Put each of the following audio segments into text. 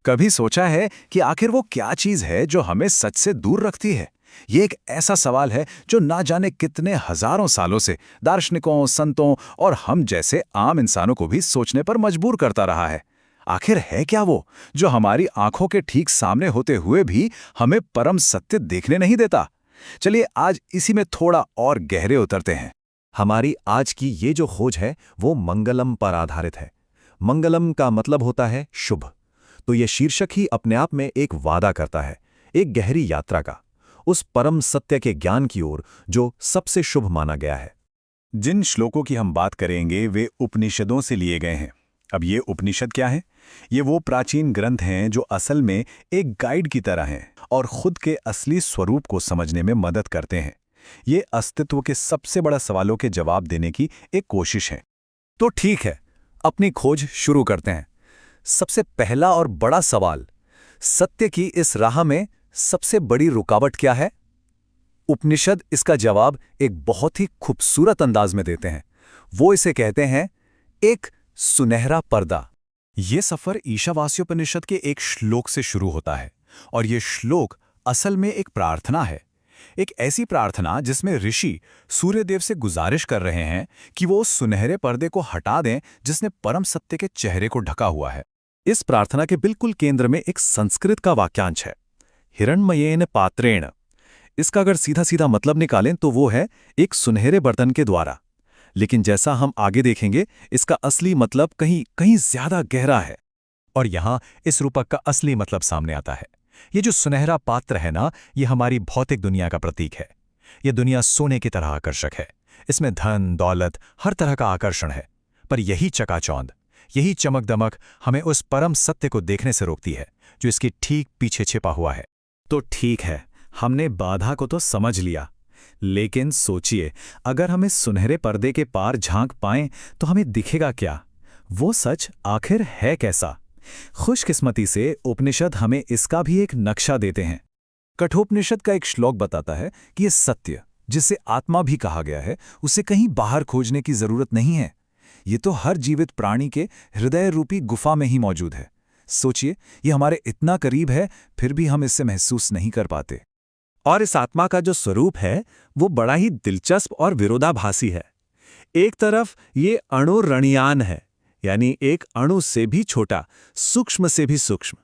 कभी सोचा है कि आखिर वो क्या चीज है जो हमें सच से दूर रखती है? ये एक ऐसा सवाल है जो ना जाने कितने हजारों सालों से दार्शनिकों, संतों और हम जैसे आम इंसानों को भी सोचने पर मजबूर करता रहा है। आखिर है क्या वो जो हमारी आंखों के ठीक सामने होते हुए भी हमें परम सत्य देखने नहीं देता? चलिए आज इसी में थोड़ा और गहरे उतरते हैं। हमारी आज की ये जो खोज है वो मंगलम पर आधारित है। मंगलम का मतलब होता है शुभ। तो ये शीर्षक ही अपने आप में एक वादा करता है, एक गहरी यात्रा का, उस परम सत्य के ज्ञान की ओर जो सबसे शुभ माना गया है। जिन श्लोकों की हम बात करेंगे वे उपनिषदों से लिए गए हैं। अब ये उपनिषद क्या है? ये वो प्राचीन ग्रंथ हैं जो असल में एक गाइड की तरह हैं और खुद के असली स्वरूप को समझने में मदद करते हैं। ये अस्तित्व के सबसे बड़ा सवालों के जवाब देने की एक कोशिश है। तो ठीक है, अपनी खोज शुरू करते हैं। सबसे पहला और बड़ा सवाल, सत्य की इस राह में सबसे बड़ी रुकावट क्या है? उपनिषद इसका जवाब एक बहुत ही खूबसूरत अंदाज में देते हैं। वो इसे कहते हैं एक सुनहरा पर्दा। ये सफर ईशावास्योपनिषद के एक श्लोक से शुरू होता है और ये श्लोक असल में एक प्रार्थना है। एक ऐसी प्रार्थना जिसमें ऋषि सूर्यदेव से गुजारिश कर रहे हैं कि वो उस सुनहरे पर्दे को हटा दें जिसने परम सत्य के चेहरे को ढका हुआ है। इस प्रार्थना के बिल्कुल केंद्र में एक संस्कृत का वाक्यांश है, हिरण्मयेन पात्रेण। इसका अगर सीधा सीधा मतलब निकालें तो वो है एक सुनहरे बर्तन के द्वारा। लेकिन जैसा हम आगे देखेंगे इसका असली मतलब कहीं कहीं ज्यादा गहरा है। और यहां इस रूपक का असली मतलब सामने आता है। ये जो सुनहरा पात्र है ना, ये हमारी भौतिक दुनिया का प्रतीक है। ये दुनिया सोने की तरह आकर्षक है। इसमें धन दौलत हर तरह का आकर्षण है। पर यही चकाचौंध, यही चमक दमक हमें उस परम सत्य को देखने से रोकती है जो इसकी ठीक पीछे छिपा हुआ है। तो ठीक है, हमने बाधा को तो समझ लिया, लेकिन सोचिए अगर हम इस सुनहरे पर्दे के पार झांक पाएं तो हमें दिखेगा क्या? वो सच आखिर है कैसा? खुशकिस्मती से उपनिषद हमें इसका भी एक नक्शा देते हैं। कठोपनिषद का एक श्लोक बताता है कि ये सत्य, जिसे आत्मा भी कहा गया है, उसे कहीं बाहर खोजने की जरूरत नहीं है। ये तो हर जीवित प्राणी के हृदय रूपी गुफा में ही मौजूद है। सोचिए, ये हमारे इतना करीब है फिर भी हम इसे महसूस नहीं कर पाते। और इस आत्मा का जो स्वरूप है वो बड़ा ही दिलचस्प और विरोधाभासी है। एक तरफ ये अणुरणीयान है, यानी एक अणु से भी छोटा, सूक्ष्म से भी सूक्ष्म,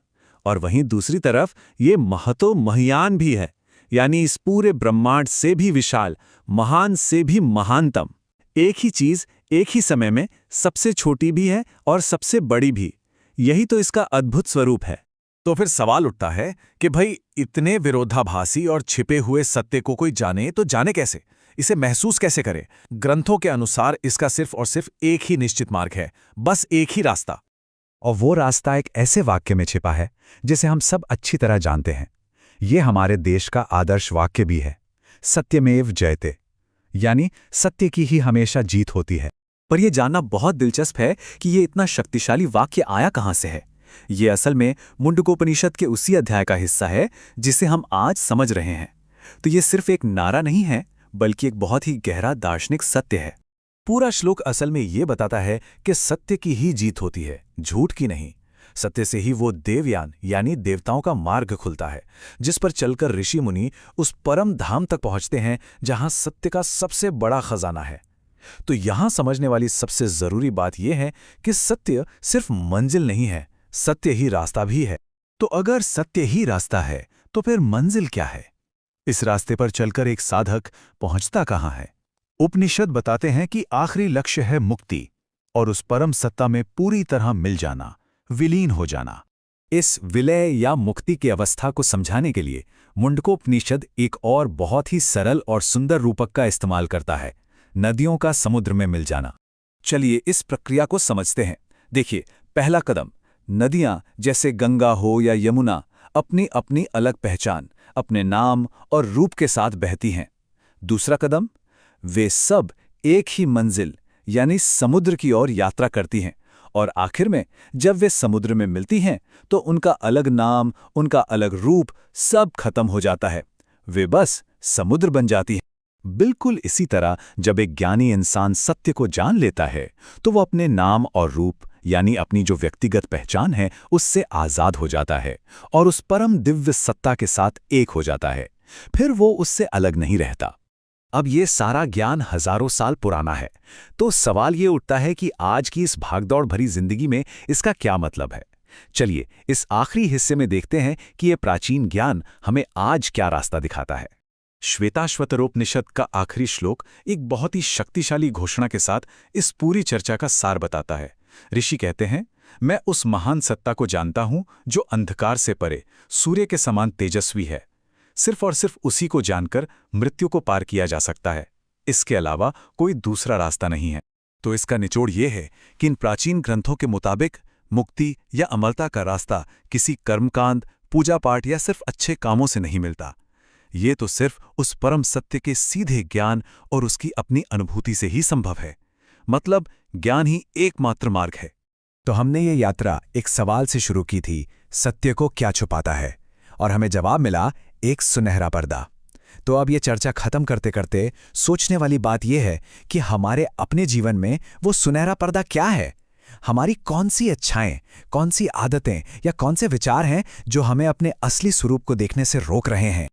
और वहीं दूसरी तरफ ये महतो महियान भी है, यानी इस पूरे ब्रह्मांड से भी विशाल, महान से भी महानतम। एक ही चीज एक ही समय में सबसे छोटी भी है और सबसे बड़ी भी। यही तो इसका अद्भुत स्वरूप है। तो फिर सवाल उठता है कि भाई इतने विरोधाभासी और छिपे हुए सत्य को कोई जाने तो जाने कैसे? इसे महसूस कैसे करे? ग्रंथों के अनुसार इसका सिर्फ और सिर्फ एक ही निश्चित मार्ग है, बस एक ही रास्ता। और वो रास्ता एक ऐसे वाक्य में छिपा है जिसे हम सब अच्छी तरह जानते हैं। ये हमारे देश का आदर्श वाक्य भी है, सत्यमेव जयते, यानी सत्य की ही हमेशा जीत होती है। पर यह जानना बहुत दिलचस्प है कि ये इतना शक्तिशाली वाक्य आया कहां से है। ये असल में मुंडकोपनिषद के उसी अध्याय का हिस्सा है जिसे हम आज समझ रहे हैं। तो ये सिर्फ एक नारा नहीं है, बल्कि एक बहुत ही गहरा दार्शनिक सत्य है। पूरा श्लोक असल में ये बताता है कि सत्य की ही जीत होती है, झूठ की नहीं। सत्य से ही वो देवयान यानी देवताओं का मार्ग खुलता है, जिस पर चलकर ऋषि मुनि उस परम धाम तक पहुंचते हैं जहां सत्य का सबसे बड़ा खजाना है। तो यहां समझने वाली सबसे जरूरी बात यह है कि सत्य सिर्फ मंजिल नहीं है, सत्य ही रास्ता भी है। तो अगर सत्य ही रास्ता है तो फिर मंजिल क्या है? इस रास्ते पर चलकर एक साधक पहुंचता कहां है? उपनिषद बताते हैं कि आखिरी लक्ष्य है मुक्ति और उस परम सत्ता में पूरी तरह मिल जाना, विलीन हो जाना। इस विलय या मुक्ति की अवस्था को समझाने के लिए मुंडकोपनिषद एक और बहुत ही सरल और सुंदर रूपक का इस्तेमाल करता है, नदियों का समुद्र में मिल जाना। चलिए इस प्रक्रिया को समझते हैं। देखिए, पहला कदम, नदियां जैसे गंगा हो या यमुना अपनी अपनी अलग पहचान, अपने नाम और रूप के साथ बहती हैं। दूसरा कदम, वे सब एक ही मंजिल यानी समुद्र की ओर यात्रा करती हैं और आखिर में जब वे समुद्र में मिलती हैं तो उनका अलग नाम, उनका अलग रूप सब खत्म हो जाता है। वे बस समुद्र बन जाती हैं। बिल्कुल इसी तरह जब एक ज्ञानी इंसान सत्य को जान लेता है तो वो अपने नाम और रूप यानी अपनी जो व्यक्तिगत पहचान है उससे आज़ाद हो जाता है और उस परम दिव्य सत्ता के साथ एक हो जाता है। फिर वो उससे अलग नहीं रहता। अब ये सारा ज्ञान हजारों साल पुराना है, तो सवाल ये उठता है कि आज की इस भागदौड़ भरी जिंदगी में इसका क्या मतलब है। चलिए इस आखिरी हिस्से में देखते हैं कि ये प्राचीन ज्ञान हमें आज क्या रास्ता दिखाता है। श्वेताश्वतरोपनिषद का आखिरी श्लोक एक बहुत ही शक्तिशाली घोषणा के साथ इस पूरी चर्चा का सार बताता है। ऋषि कहते हैं, मैं उस महान सत्ता को जानता हूं जो अंधकार से परे, सूर्य के समान तेजस्वी है। सिर्फ और सिर्फ उसी को जानकर मृत्यु को पार किया जा सकता है। इसके अलावा कोई दूसरा रास्ता नहीं है। तो इसका निचोड़ ये है कि इन प्राचीन ग्रंथों के मुताबिक मुक्ति या अमरता का रास्ता किसी कर्मकांड, पूजा पाठ या सिर्फ अच्छे कामों से नहीं मिलता। ये तो सिर्फ उस परम सत्य के सीधे ज्ञान और उसकी अपनी अनुभूति से ही संभव है। मतलब ज्ञान ही एकमात्र मार्ग है। तो हमने ये यात्रा एक सवाल से शुरू की थी, सत्य को क्या छुपाता है, और हमें जवाब मिला, एक सुनहरा पर्दा। तो अब ये चर्चा खत्म करते करते सोचने वाली बात यह है कि हमारे अपने जीवन में वो सुनहरा पर्दा क्या है। हमारी कौन सी इच्छाएं, कौन सी आदतें या कौन से विचार हैं जो हमें अपने असली स्वरूप को देखने से रोक रहे हैं।